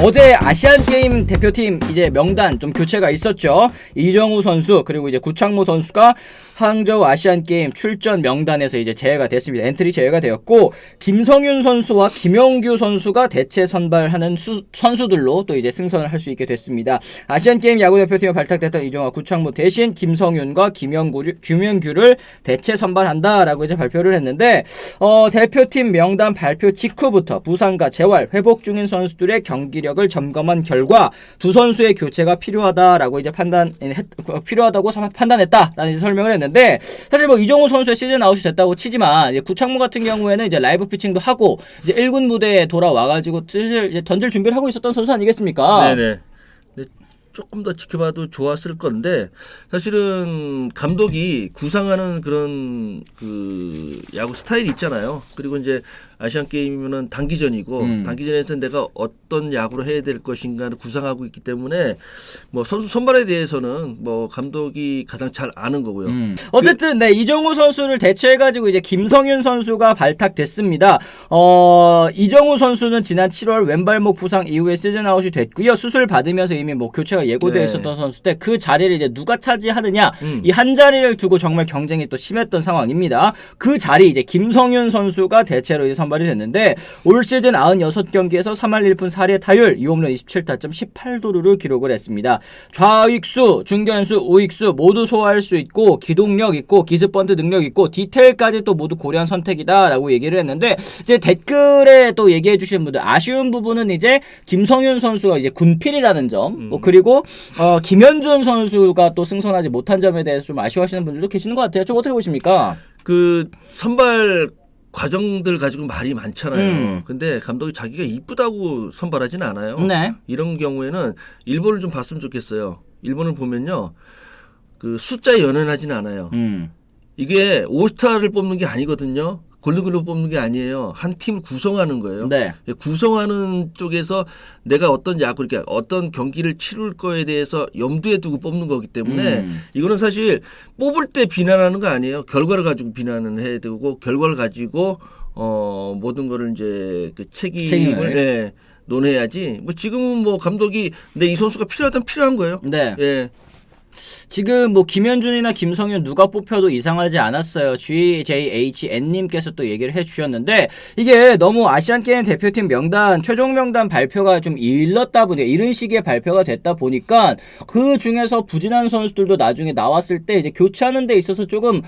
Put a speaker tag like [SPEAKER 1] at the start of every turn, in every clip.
[SPEAKER 1] 어제 아시안 게임 대표팀 이제 명단 좀 교체가 있었죠. 이정우 선수 그리고 이제 구창모 선수가 항저우 아시안 게임 출전 명단에서 이제 제외가 됐습니다. 엔트리 제외가 되었고 김성윤 선수와 김영규 선수가 대체 선발하는 선수들로 또 이제 승선을 할 수 있게 됐습니다. 아시안 게임 야구 대표팀에 발탁됐던 이정우와 구창모 대신 김성윤과 김영규를 대체 선발한다라고 이제 발표를 했는데 대표팀 명단 발표 직후부터 부상과 재활 회복 중인 선수들의 경기력을 점검한 결과 두 선수의 교체가 필요하다라고 이제 필요하다고 판단했다라는 이제 설명을 했는데. 사실 뭐 이정우 선수의 시즌 아웃이 됐다고 치지만 이제 구창모 같은 경우에는 이제 라이브 피칭도 하고 이제 1군 무대에 돌아와가지고 슬슬 이제 던질 준비를 하고 있었던 선수 아니겠습니까?
[SPEAKER 2] 네네. 조금 더 지켜봐도 좋았을 건데 사실은 감독이 구상하는 그런 그 야구 스타일이 있잖아요. 그리고 이제 아시안 게임이면은 단기전이고 단기전에서 내가 어떤 야구를 해야 될 것인가를 구상하고 있기 때문에 뭐 선수 선발에 대해서는 뭐 감독이 가장 잘 아는 거고요.
[SPEAKER 1] 어쨌든 네 이정우 선수를 대체해가지고 이제 김성윤 선수가 발탁됐습니다. 이정우 선수는 지난 7월 왼발목 부상 이후에 시즌 아웃이 됐고요. 수술 받으면서 이미 뭐 교체가 예고되어 있었던 선수인데 그 자리를 이제 누가 차지하느냐 이 한 자리를 두고 정말 경쟁이 또 심했던 상황입니다. 그 자리 이제 김성윤 선수가 대체로 이제 선발이 됐는데 올 시즌 96경기에서 3할 1푼 4리 타율 2홈런 27타점 18도루를 기록을 했습니다. 좌익수, 중견수, 우익수 모두 소화할 수 있고 기동력 있고 기습번트 능력 있고 디테일까지 또 모두 고려한 선택이다라고 얘기를 했는데 이제 댓글에 또 얘기해 주신 분들 아쉬운 부분은 이제 김성윤 선수가 이제 군필이라는 점 그리고 김현준 선수가 또 승선하지 못한 점에 대해서 좀 아쉬워하시는 분들도 계시는 것 같아요. 좀 어떻게 보십니까?
[SPEAKER 2] 그 선발 과정들 가지고 말이 많잖아요. 근데 감독이 자기가 이쁘다고 선발하진 않아요.
[SPEAKER 1] 네.
[SPEAKER 2] 이런 경우에는 일본을 좀 봤으면 좋겠어요. 일본을 보면요. 그 숫자에 연연하진 않아요. 이게 올스타를 뽑는 게 아니거든요. 골든글러브 뽑는 게 아니에요. 한 팀을 구성하는 거예요.
[SPEAKER 1] 네.
[SPEAKER 2] 구성하는 쪽에서 내가 어떤 야구, 그러니까 어떤 경기를 치룰 거에 대해서 염두에 두고 뽑는 거기 때문에 이거는 사실 뽑을 때 비난하는 거 아니에요. 결과를 가지고 비난을 해야 되고 결과를 가지고 모든 거를 이제 그 책임을 네, 논해야지. 뭐 지금은 뭐 감독이 근데 이 선수가 필요하다면 필요한 거예요.
[SPEAKER 1] 네.
[SPEAKER 2] 예.
[SPEAKER 1] 지금 뭐 김현준이나 김성윤 누가 뽑혀도 이상하지 않았어요. GJHN님께서 또 얘기를 해주셨는데 이게 너무 아시안게임 대표팀 명단 최종 명단 발표가 좀 일렀다 보니 이런 식의 발표가 됐다 보니까 그 중에서 부진한 선수들도 나중에 나왔을 때 이제 교체하는 데 있어서 조금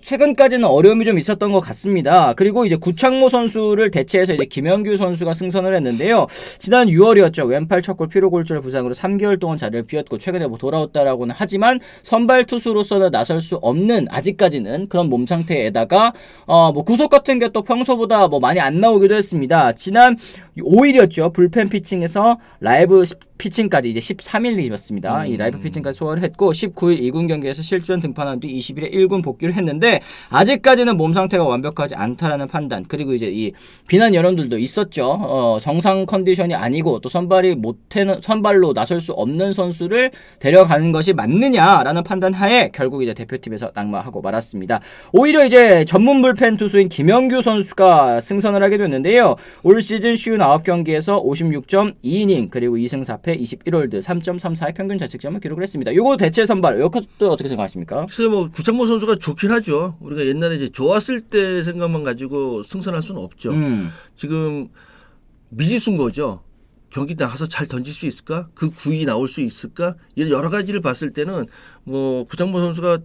[SPEAKER 1] 최근까지는 어려움이 좀 있었던 것 같습니다. 그리고 이제 구창모 선수를 대체해서 이제 김영규 선수가 승선을 했는데요. 지난 6월이었죠. 왼팔 척골 피로골절 부상으로 3개월 동안 자리를 비웠고 최근에 뭐 돌아왔다라고는 하지만 선발 투수로서는 나설 수 없는 아직까지는 그런 몸 상태에다가 뭐 구속 같은 게 또 평소보다 뭐 많이 안 나오기도 했습니다. 지난 5일이었죠. 불펜 피칭에서 라이브 피칭까지 이제 13일이었습니다. 이 라이브 피칭까지 소화를 했고 19일 2군 경기에서 실전 등판한 뒤 20일에 1군 복귀를 했는데 아직까지는 몸 상태가 완벽하지 않다라는 판단 그리고 이제 이 비난 여론들도 있었죠. 정상 컨디션이 아니고 또 선발로 나설 수 없는 선수를 데려가는 것이 맞느냐라는 판단 하에 결국 이제 대표팀에서 낙마하고 말았습니다. 오히려 이제 전문 불펜 투수인 김영규 선수가 승선을 하게 됐는데요. 올 시즌 59경기에서 56.2이닝 그리고 2승 4패 21홀드 3.34의 평균 자책점을 기록을 했습니다. 요거 대체 선발 이것도 어떻게 생각하십니까?
[SPEAKER 2] 글쎄 뭐 구창모 선수가 좋긴 하죠. 우리가 옛날에 이제 좋았을 때 생각만 가지고 승선할 수는 없죠. 지금 미지수인 거죠. 경기 나가서 잘 던질 수 있을까? 그 구위 나올 수 있을까? 이런 여러 가지를 봤을 때는 뭐 구창모 선수가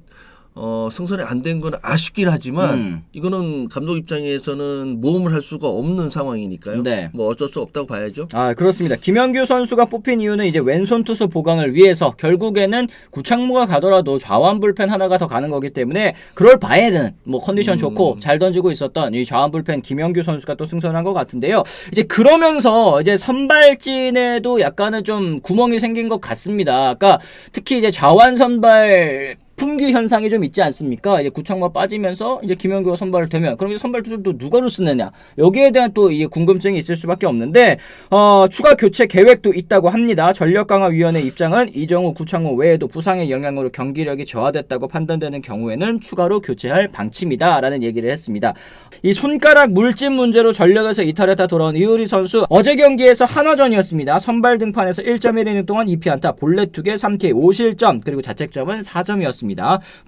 [SPEAKER 2] 승선이 안 된 건 아쉽긴 하지만 이거는 감독 입장에서는 모험을 할 수가 없는 상황이니까요.
[SPEAKER 1] 네.
[SPEAKER 2] 뭐 어쩔 수 없다고 봐야죠.
[SPEAKER 1] 아 그렇습니다. 김영규 선수가 뽑힌 이유는 이제 왼손 투수 보강을 위해서 결국에는 구창모가 가더라도 좌완 불펜 하나가 더 가는 거기 때문에 그럴 바에는 뭐 컨디션 좋고 잘 던지고 있었던 이 좌완 불펜 김영규 선수가 또 승선한 것 같은데요. 이제 그러면서 이제 선발진에도 약간은 좀 구멍이 생긴 것 같습니다. 그러니까 특히 이제 좌완 선발 비품귀 현상이 좀 있지 않습니까? 이제 구창모가 빠지면서 이제 김현규가 선발을 되면 그럼 이제 선발 투수를 또 누가로 쓰느냐 여기에 대한 또 이게 궁금증이 있을 수밖에 없는데 추가 교체 계획도 있다고 합니다. 전력강화위원회 입장은 이정우, 구창모 외에도 부상의 영향으로 경기력이 저하됐다고 판단되는 경우에는 추가로 교체할 방침이다라는 얘기를 했습니다. 이 손가락 물집 문제로 전력에서 이탈했다 돌아온 이의리 선수 어제 경기에서 한화전이었습니다. 선발 등판에서 1.1이닝 동안 2피안타, 볼넷 2개, 3K 5실점 그리고 자책점은 4점이었습니다.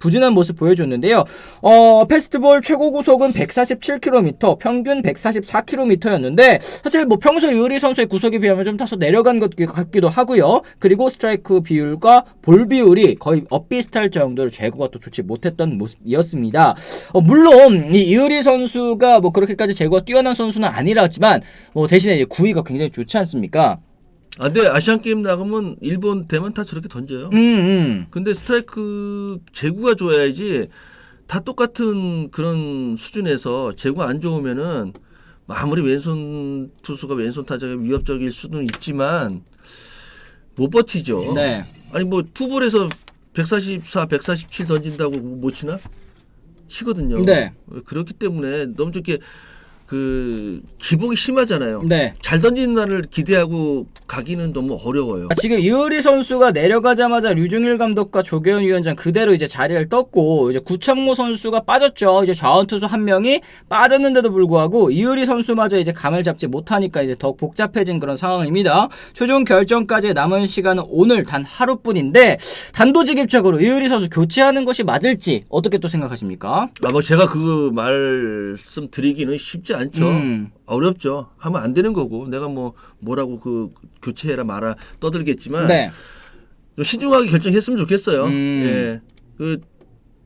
[SPEAKER 1] 부진한 모습 보여줬는데요. 패스트볼 최고 구속은 147km, 평균 144km였는데 사실 뭐 평소 이의리 선수의 구속에 비하면 좀 다소 내려간 것 같기도 하고요. 그리고 스트라이크 비율과 볼 비율이 거의 엇비슷할 정도로 제구가 또 좋지 못했던 모습이었습니다. 물론 이 이의리 선수가 뭐 그렇게까지 제구가 뛰어난 선수는 아니라지만 뭐 대신에 이제 구위가 굉장히 좋지 않습니까?
[SPEAKER 2] 근데 아시안 게임 나가면 일본 되면 다 저렇게 던져요. 근데 스트라이크 제구가 좋아야지 다 똑같은 그런 수준에서 제구가 안 좋으면은 아무리 왼손 투수가 왼손 타자가 위협적일 수는 있지만 못 버티죠.
[SPEAKER 1] 네.
[SPEAKER 2] 아니 뭐 투볼에서 144, 147 던진다고 못 치나? 치거든요.
[SPEAKER 1] 네.
[SPEAKER 2] 그렇기 때문에 너무 저렇게 그 기복이 심하잖아요.
[SPEAKER 1] 네.
[SPEAKER 2] 잘 던지는 날을 기대하고 가기는 너무 어려워요.
[SPEAKER 1] 지금 이의리 선수가 내려가자마자 류중일 감독과 조계현 위원장 그대로 이제 자리를 떴고 이제 구창모 선수가 빠졌죠. 이제 좌원 투수 한 명이 빠졌는데도 불구하고 이의리 선수마저 이제 감을 잡지 못하니까 이제 더욱 복잡해진 그런 상황입니다. 최종 결정까지 남은 시간은 오늘 단 하루뿐인데 단도직입적으로 이의리 선수 교체하는 것이 맞을지 어떻게 또 생각하십니까?
[SPEAKER 2] 뭐 제가 그 말씀 드리기는 쉽지 않죠. 어렵죠. 하면 안 되는 거고 내가 뭐라고 그 교체해라 마라 떠들겠지만
[SPEAKER 1] 네.
[SPEAKER 2] 좀 신중하게 결정했으면 좋겠어요. 예. 그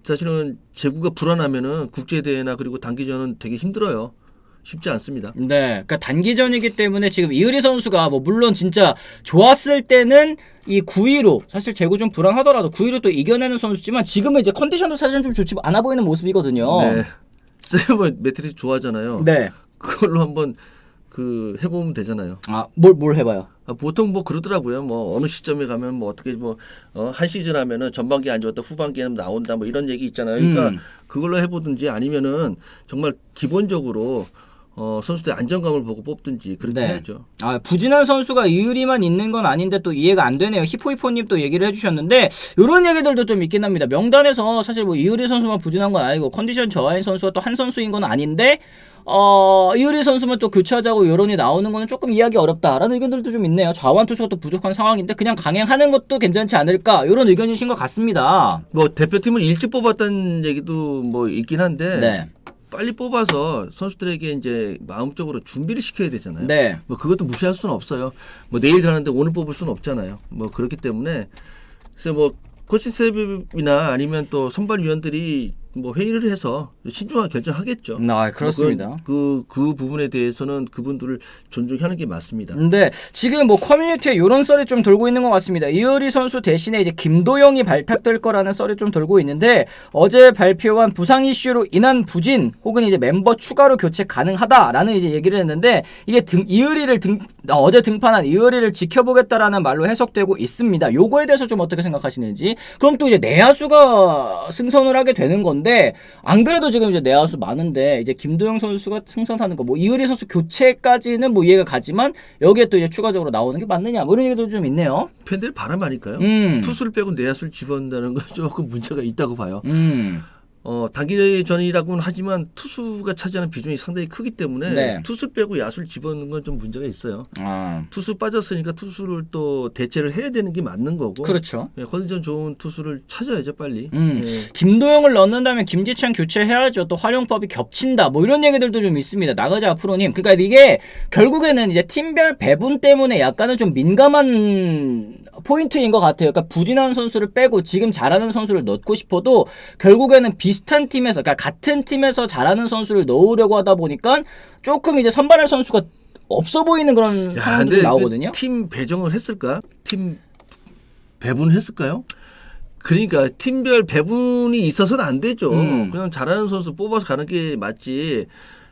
[SPEAKER 2] 사실은 제구가 불안하면은 국제 대회나 그리고 단기전은 되게 힘들어요. 쉽지 않습니다.
[SPEAKER 1] 네, 그러니까 단기전이기 때문에 지금 이의리 선수가 뭐 물론 진짜 좋았을 때는 이 9위로 사실 제구 좀 불안하더라도 9위로 또 이겨내는 선수지만 지금은 이제 컨디션도 사실은 좀 좋지 않아 보이는 모습이거든요.
[SPEAKER 2] 네. 세븐 매트리스 좋아하잖아요.
[SPEAKER 1] 네.
[SPEAKER 2] 그걸로 한번 그 해보면 되잖아요.
[SPEAKER 1] 뭘 해봐요?
[SPEAKER 2] 보통 뭐 그러더라고요. 뭐 어느 시점에 가면 뭐 어떻게 한 시즌 하면은 전반기 안 좋았다 후반기에는 나온다 뭐 이런 얘기 있잖아요. 그러니까 그걸로 해보든지 아니면은 정말 기본적으로 선수들 안정감을 보고 뽑든지 그렇게 해야죠.
[SPEAKER 1] 부진한 선수가 이의리만 있는 건 아닌데 또 이해가 안 되네요. 히포히포님 또 얘기를 해주셨는데 이런 얘기들도 좀 있긴 합니다. 명단에서 사실 뭐 이의리 선수만 부진한 건 아니고 컨디션 저하인 선수가 또 한 선수인 건 아닌데 이의리 선수만 또 교체하자고 여론이 나오는 거는 조금 이해하기 어렵다라는 의견들도 좀 있네요. 좌완 투수가 또 부족한 상황인데 그냥 강행하는 것도 괜찮지 않을까 이런 의견이신 것 같습니다.
[SPEAKER 2] 뭐 대표팀을 일찍 뽑았다는 얘기도 뭐 있긴 한데
[SPEAKER 1] 네.
[SPEAKER 2] 빨리 뽑아서 선수들에게 이제 마음적으로 준비를 시켜야 되잖아요.
[SPEAKER 1] 네.
[SPEAKER 2] 뭐 그것도 무시할 수는 없어요. 뭐 내일 가는데 오늘 뽑을 수는 없잖아요. 뭐 그렇기 때문에 그래서 뭐 코칭 스텝이나 아니면 또 선발위원들이 뭐 회의를 해서 신중하게 결정하겠죠.
[SPEAKER 1] 그렇습니다.
[SPEAKER 2] 그 부분에 대해서는 그분들을 존중하는 게 맞습니다.
[SPEAKER 1] 근데 지금 뭐 커뮤니티에 이런 썰이 좀 돌고 있는 것 같습니다. 이의리 선수 대신에 이제 김도영이 발탁될 거라는 썰이 좀 돌고 있는데 어제 발표한 부상 이슈로 인한 부진 혹은 이제 멤버 추가로 교체 가능하다라는 이제 얘기를 했는데 이게 어제 등판한 이의리를 지켜보겠다라는 말로 해석되고 있습니다. 요거에 대해서 좀 어떻게 생각하시는지. 그럼 또 이제 내야수가 승선을 하게 되는 건데 안 그래도 지금 이제 내야수 많은데 이제 김도영 선수가 승선하는 거 뭐 이의리 선수 교체까지는 뭐 이해가 가지만 여기에 또 이제 추가적으로 나오는 게 맞느냐 뭐 이런 얘기도 좀 있네요.
[SPEAKER 2] 팬들이 바람 아닐까요? 투수를 빼고 내야수를 집어넣는다는 건 조금 문제가 있다고 봐요. 단기전이라고는 하지만 투수가 차지하는 비중이 상당히 크기 때문에
[SPEAKER 1] 네.
[SPEAKER 2] 투수 빼고 야수를 집어넣는 건 좀 문제가 있어요. 투수 빠졌으니까 투수를 또 대체를 해야 되는 게 맞는 거고.
[SPEAKER 1] 그렇죠.
[SPEAKER 2] 컨디션 좋은 투수를 찾아야죠 빨리.
[SPEAKER 1] 김도영을 넣는다면 김지찬 교체해야죠. 또 활용법이 겹친다. 뭐 이런 얘기들도 좀 있습니다. 나가자 프로님. 그러니까 이게 결국에는 이제 팀별 배분 때문에 약간은 좀 민감한 포인트인 것 같아요. 그러니까 부진한 선수를 빼고 지금 잘하는 선수를 넣고 싶어도 결국에는 비슷한 팀에서, 그러니까 같은 팀에서 잘하는 선수를 넣으려고 하다 보니까 조금 이제 선발할 선수가 없어 보이는 그런 상황들이 나오거든요.
[SPEAKER 2] 팀 배정을 했을까? 팀 배분을 했을까요? 그러니까 팀별 배분이 있어서는 안 되죠. 그냥 잘하는 선수 뽑아서 가는 게 맞지.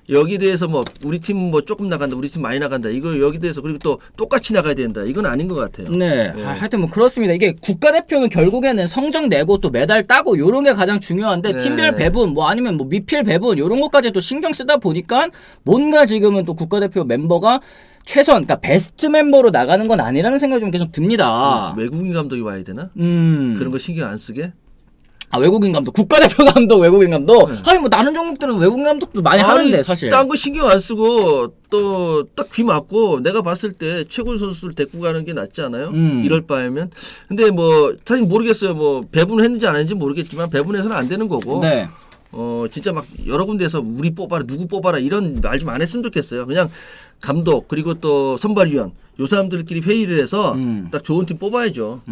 [SPEAKER 2] 여기 대해서 뭐 우리 팀 뭐 조금 나간다, 우리 팀 많이 나간다. 이거 여기 대해서 그리고 또 똑같이 나가야 된다. 이건 아닌 것 같아요.
[SPEAKER 1] 네. 하여튼 뭐 그렇습니다. 이게 국가대표는 결국에는 성적 내고 또 메달 따고 요런 게 가장 중요한데
[SPEAKER 2] 네.
[SPEAKER 1] 팀별 배분 뭐 아니면 뭐 미필 배분 요런 것까지 또 신경 쓰다 보니까 뭔가 지금은 또 국가대표 멤버가 최선, 그러니까 베스트 멤버로 나가는 건 아니라는 생각이 좀 계속 듭니다.
[SPEAKER 2] 외국인 감독이 와야 되나? 그런 거 신경 안 쓰게?
[SPEAKER 1] 아, 외국인 감독, 국가대표 감독, 외국인 감독. 아니 뭐 다른 종목들은 외국인 감독도 많이 하는데 사실.
[SPEAKER 2] 딴 거 신경 안 쓰고 또 딱 귀 막고 내가 봤을 때 최고 선수를 데리고 가는 게 낫지 않아요? 이럴 바에면. 근데 뭐 사실 모르겠어요. 뭐 배분했는지 안 했는지 모르겠지만 배분해서는 안 되는 거고.
[SPEAKER 1] 네.
[SPEAKER 2] 진짜 막 여러 군데에서 우리 뽑아라, 누구 뽑아라 이런 말 좀 안 했으면 좋겠어요. 그냥 감독 그리고 또 선발위원 요 사람들끼리 회의를 해서 딱 좋은 팀 뽑아야죠.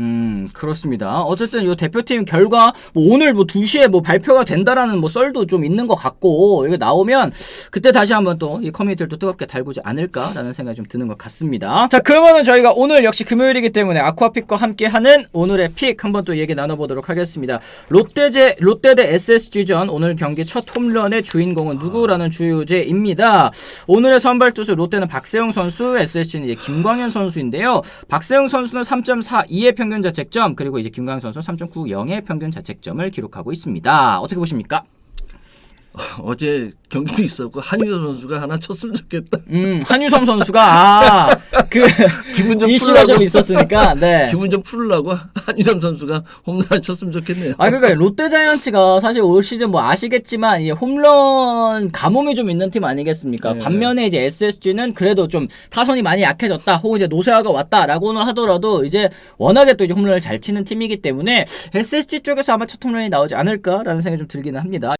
[SPEAKER 1] 그렇습니다. 어쨌든 요 대표팀 결과 뭐 오늘 뭐 2시에 뭐 발표가 된다라는 뭐 썰도 좀 있는 것 같고 이거 나오면 그때 다시 한번 또 이 커뮤니티를 또 뜨겁게 달구지 않을까라는 생각이 좀 드는 것 같습니다. 자, 그러면은 저희가 오늘 역시 금요일이기 때문에 아쿠아픽과 함께하는 오늘의 픽 한번 또 얘기 나눠보도록 하겠습니다. 롯데 대 SSG전 오늘 경기 첫 홈런의 주인공은 누구라는 주제입니다. 오늘의 선발 투수 롯데는 박세웅 선수, SSG는 이제 김광현 선수인데요. 박세웅 선수는 3.42의 평균 자책점, 그리고 이제 김광현 선수는 3.90의 평균 자책점을 기록하고 있습니다. 어떻게 보십니까?
[SPEAKER 2] 어제 경기도 있었고 한유섬 선수가 하나 쳤으면 좋겠다.
[SPEAKER 1] 한유섬 선수가
[SPEAKER 2] 기분 좀
[SPEAKER 1] 이슈가 좀 있었으니까 네.
[SPEAKER 2] 기분 좀 풀으려고 한유섬 선수가 홈런 쳤으면 좋겠네요.
[SPEAKER 1] 아 그러니까 롯데자이언츠가 사실 올 시즌 뭐 아시겠지만 이 홈런 가뭄이 좀 있는 팀 아니겠습니까?
[SPEAKER 2] 네.
[SPEAKER 1] 반면에 이제 SSG는 그래도 좀 타선이 많이 약해졌다, 혹은 이제 노세아가 왔다라고는 하더라도 이제 워낙에 또 이제 홈런을 잘 치는 팀이기 때문에 SSG 쪽에서 아마 첫 홈런이 나오지 않을까라는 생각이 좀 들기는 합니다.